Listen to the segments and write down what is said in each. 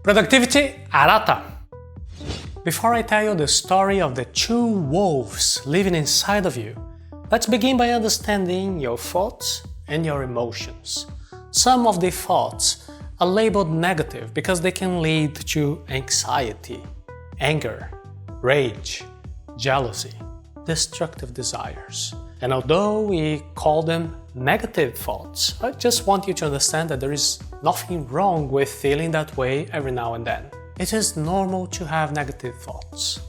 Productivity Arata. Before I tell you the story of the two wolves living inside of you, let's begin by understanding your thoughts and your emotions. Some of the thoughts are labeled negative because they can lead to anxiety, anger, rage, jealousy, destructive desires. And although we call them negative thoughts, I just want you to understand that there is nothing wrong with feeling that way every now and then. It is normal to have negative thoughts.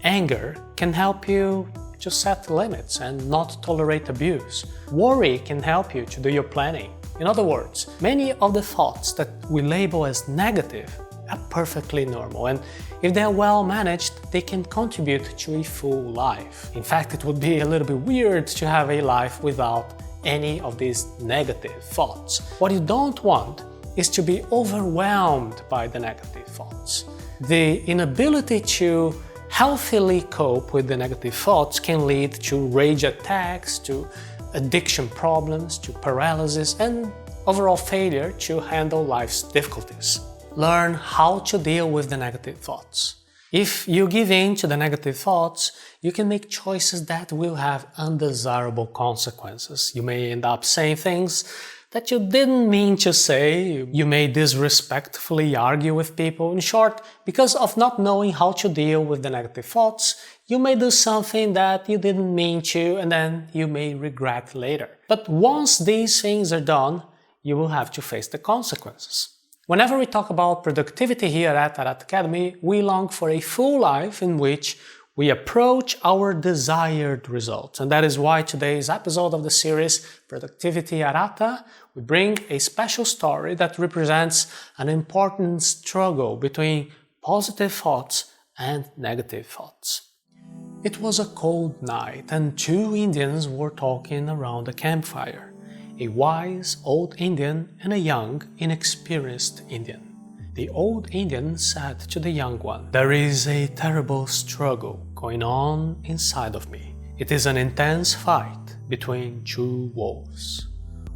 Anger can help you to set limits and not tolerate abuse. Worry can help you to do your planning. In other words, many of the thoughts that we label as negative are perfectly normal, and if they are well managed, they can contribute to a full life. In fact, it would be a little bit weird to have a life without any of these negative thoughts. What you don't want is to be overwhelmed by the negative thoughts. The inability to healthily cope with the negative thoughts can lead to rage attacks, to addiction problems, to paralysis, and overall failure to handle life's difficulties. Learn how to deal with the negative thoughts. If you give in to the negative thoughts, you can make choices that will have undesirable consequences. You may end up saying things that you didn't mean to say. You may disrespectfully argue with people. In short, because of not knowing how to deal with the negative thoughts, you may do something that you didn't mean to, and then you may regret later. But once these things are done, you will have to face the consequences. Whenever we talk about productivity here at Arata Academy, we long for a full life in which we approach our desired results. And that is why today's episode of the series, Productivity Arata, we bring a special story that represents an important struggle between positive thoughts and negative thoughts. It was a cold night and two Indians were talking around a campfire. A wise old Indian and a young, inexperienced Indian. The old Indian said to the young one, "There is a terrible struggle going on inside of me. It is an intense fight between two wolves.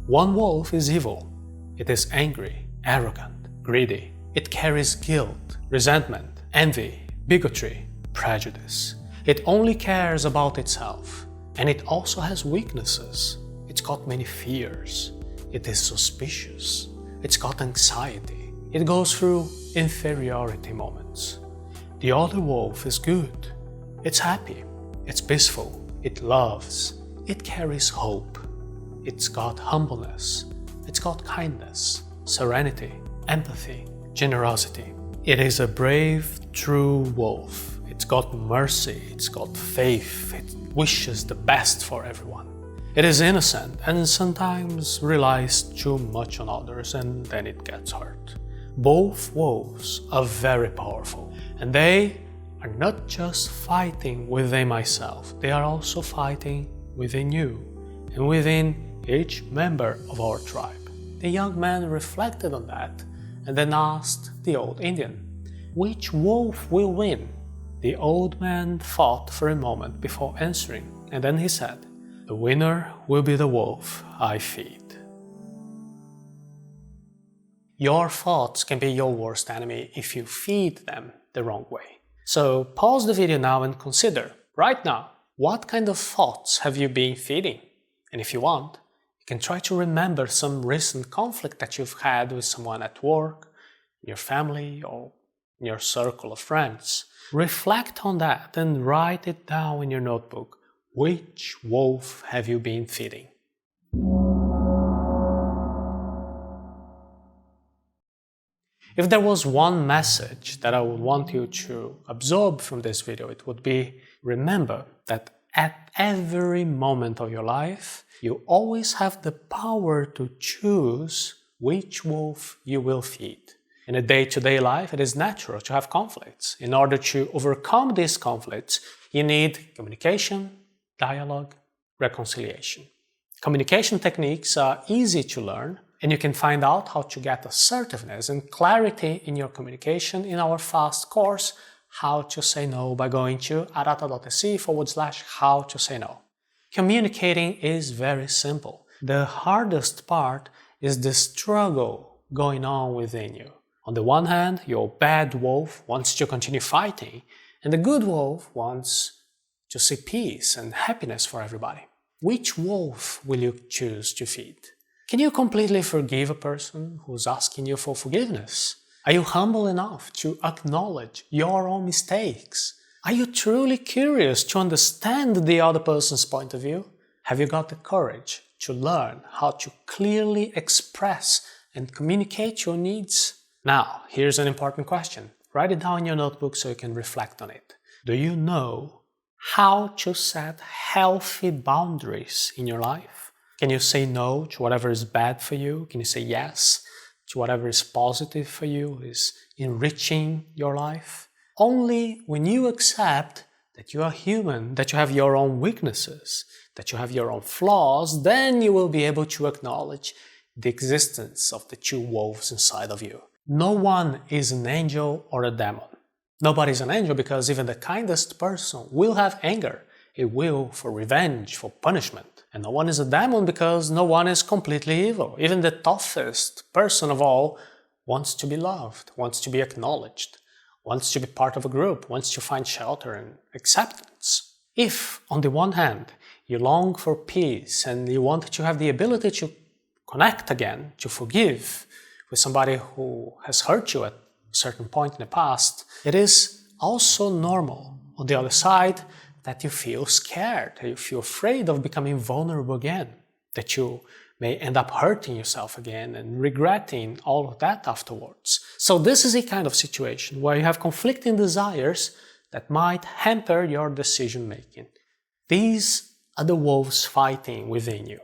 One wolf is evil. It is angry, arrogant, greedy. It carries guilt, resentment, envy, bigotry, prejudice. It only cares about itself. And it also has weaknesses. It's got many fears. It is suspicious. It's got anxiety. It goes through inferiority moments. The other wolf is good. It's happy. It's peaceful. It loves. It carries hope. It's got humbleness. It's got kindness, serenity, empathy, generosity. It is a brave, true wolf. It's got mercy. It's got faith. It wishes the best for everyone. It is innocent and sometimes relies too much on others and then it gets hurt. Both wolves are very powerful and they are not just fighting within myself, they are also fighting within you and within each member of our tribe. The young man reflected on that and then asked the old Indian, "Which wolf will win?" The old man thought for a moment before answering and then he said, "The winner will be the wolf I feed." Your thoughts can be your worst enemy if you feed them the wrong way. So pause the video now and consider, right now, what kind of thoughts have you been feeding? And if you want, you can try to remember some recent conflict that you've had with someone at work, in your family, or in your circle of friends. Reflect on that and write it down in your notebook. Which wolf have you been feeding? If there was one message that I would want you to absorb from this video, it would be, remember that at every moment of your life, you always have the power to choose which wolf you will feed. In a day-to-day life, it is natural to have conflicts. In order to overcome these conflicts, you need communication, dialogue, reconciliation. Communication techniques are easy to learn, and you can find out how to get assertiveness and clarity in your communication in our fast course, How to Say No, by going to arata.se/how to say no. Communicating is very simple. The hardest part is the struggle going on within you. On the one hand, your bad wolf wants to continue fighting, and the good wolf wants to see peace and happiness for everybody. Which wolf will you choose to feed? Can you completely forgive a person who's asking you for forgiveness? Are you humble enough to acknowledge your own mistakes? Are you truly curious to understand the other person's point of view? Have you got the courage to learn how to clearly express and communicate your needs? Now, here's an important question. Write it down in your notebook so you can reflect on it. Do you know how to set healthy boundaries in your life? Can you say no to whatever is bad for you? Can you say yes to whatever is positive for you, is enriching your life? Only when you accept that you are human, that you have your own weaknesses, that you have your own flaws, then you will be able to acknowledge the existence of the two wolves inside of you. No one is an angel or a demon. Nobody is an angel because even the kindest person will have anger, a will for revenge, for punishment. And no one is a demon because no one is completely evil. Even the toughest person of all wants to be loved, wants to be acknowledged, wants to be part of a group, wants to find shelter and acceptance. If, on the one hand, you long for peace and you want to have the ability to connect again, to forgive with somebody who has hurt you at a certain point in the past, it is also normal, on the other side, that you feel scared, that you feel afraid of becoming vulnerable again, that you may end up hurting yourself again and regretting all of that afterwards. So this is a kind of situation where you have conflicting desires that might hamper your decision making. These are the wolves fighting within you.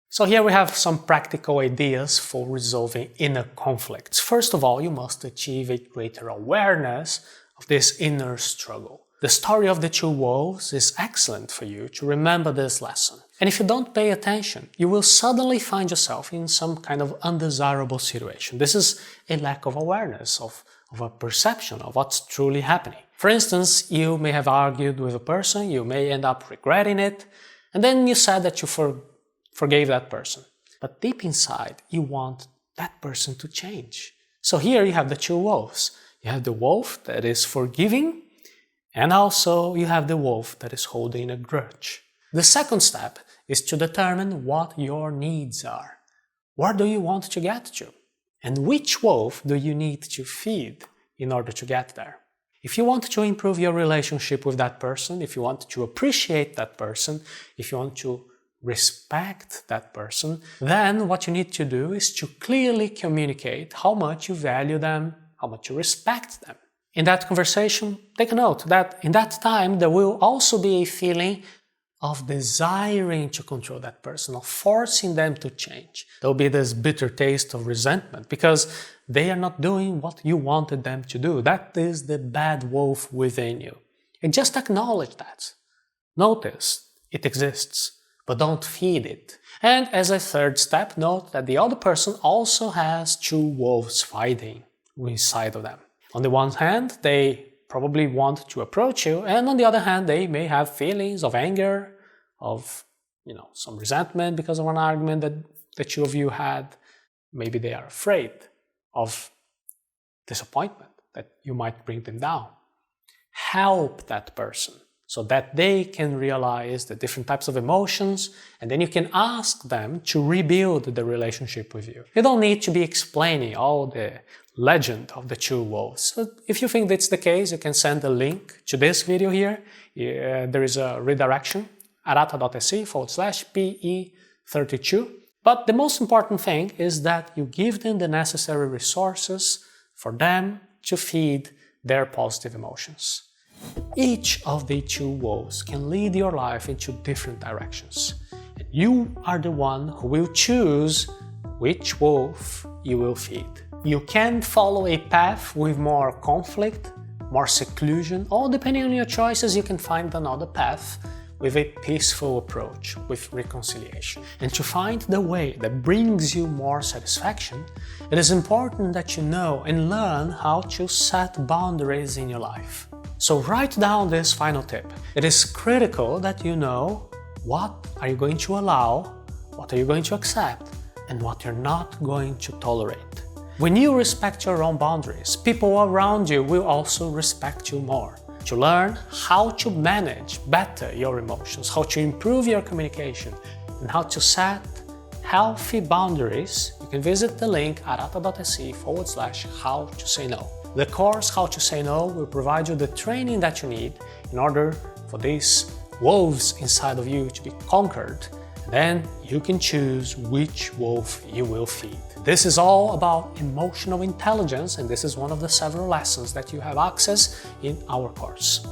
So here we have some practical ideas for resolving inner conflicts. First of all, you must achieve a greater awareness of this inner struggle. The story of the two wolves is excellent for you to remember this lesson. And if you don't pay attention, you will suddenly find yourself in some kind of undesirable situation. This is a lack of awareness, of a perception of what's truly happening. For instance, you may have argued with a person, you may end up regretting it, and then you said that you forgave that person. But deep inside, you want that person to change. So here you have the two wolves. You have the wolf that is forgiving, and also you have the wolf that is holding a grudge. The second step is to determine what your needs are. Where do you want to get to? And which wolf do you need to feed in order to get there? If you want to improve your relationship with that person, if you want to appreciate that person, if you want to respect that person, then what you need to do is to clearly communicate how much you value them, how much you respect them. In that conversation, take a note that in that time there will also be a feeling of desiring to control that person, of forcing them to change. There will be this bitter taste of resentment because they are not doing what you wanted them to do. That is the bad wolf within you. And just acknowledge that. Notice it exists, but don't feed it. And as a third step, note that the other person also has two wolves fighting inside of them. On the one hand, they probably want to approach you, and on the other hand, they may have feelings of anger, of some resentment because of an argument that the two of you had. Maybe they are afraid of disappointment, that you might bring them down. Help that person so that they can realize the different types of emotions, and then you can ask them to rebuild the relationship with you. You don't need to be explaining all the legend of the two wolves. So if you think that's the case, you can send a link to this video here. There is a redirection, arata.se/PE32. But the most important thing is that you give them the necessary resources for them to feed their positive emotions. Each of the two wolves can lead your life into different directions. And you are the one who will choose which wolf you will feed. You can follow a path with more conflict, more seclusion, or depending on your choices, you can find another path with a peaceful approach, with reconciliation. And to find the way that brings you more satisfaction, it is important that you know and learn how to set boundaries in your life. So write down this final tip. It is critical that you know what are you going to allow, what are you going to accept, and what you're not going to tolerate. When you respect your own boundaries, people around you will also respect you more. To learn how to manage better your emotions, how to improve your communication, and how to set healthy boundaries, you can visit the link arata.se/how to say no. The course How to Say No will provide you the training that you need in order for these wolves inside of you to be conquered. Then you can choose which wolf you will feed. This is all about emotional intelligence, and this is one of the several lessons that you have access in our course.